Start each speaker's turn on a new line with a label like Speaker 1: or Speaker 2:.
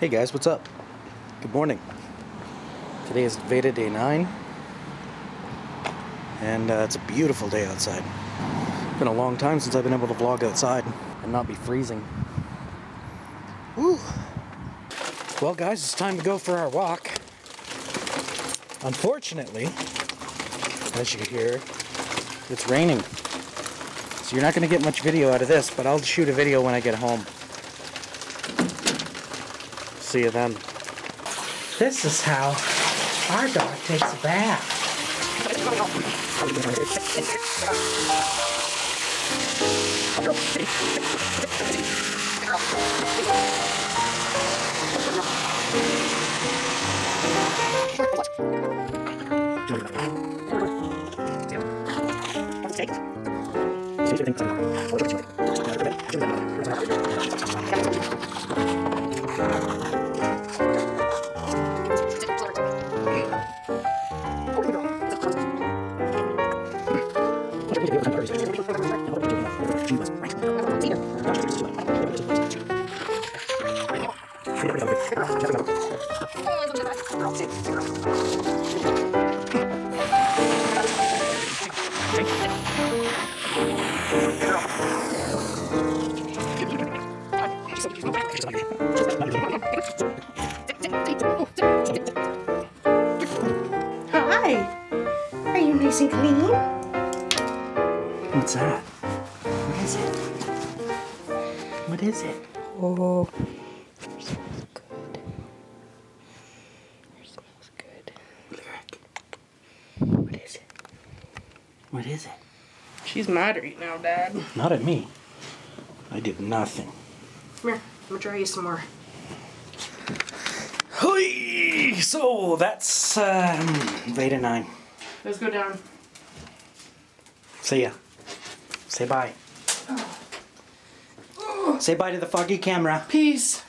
Speaker 1: Hey guys, what's up? Good morning. Today is Veda day 9 and it's a beautiful day outside. It's been a long time since I've been able to vlog outside and not be freezing. Woo! Well guys, it's time to go for our walk. Unfortunately, as you hear, it's raining. So you're not going to get much video out of this, but I'll shoot a video when I get home. See you then.
Speaker 2: This is how our dog takes a bath. Hi! Are you nice and clean?
Speaker 1: What's that? What is it? What is it?
Speaker 2: Oh, yours smells good. Yours smells good.
Speaker 1: Lyric. What is it? What is it?
Speaker 2: She's mad right now, Dad.
Speaker 1: Not at me. I did nothing.
Speaker 2: Come here, I'm gonna try you some more.
Speaker 1: Hoi! So that's Veda 9.
Speaker 2: Let's go down.
Speaker 1: See ya. Say bye. Say bye to the foggy camera.
Speaker 2: Peace.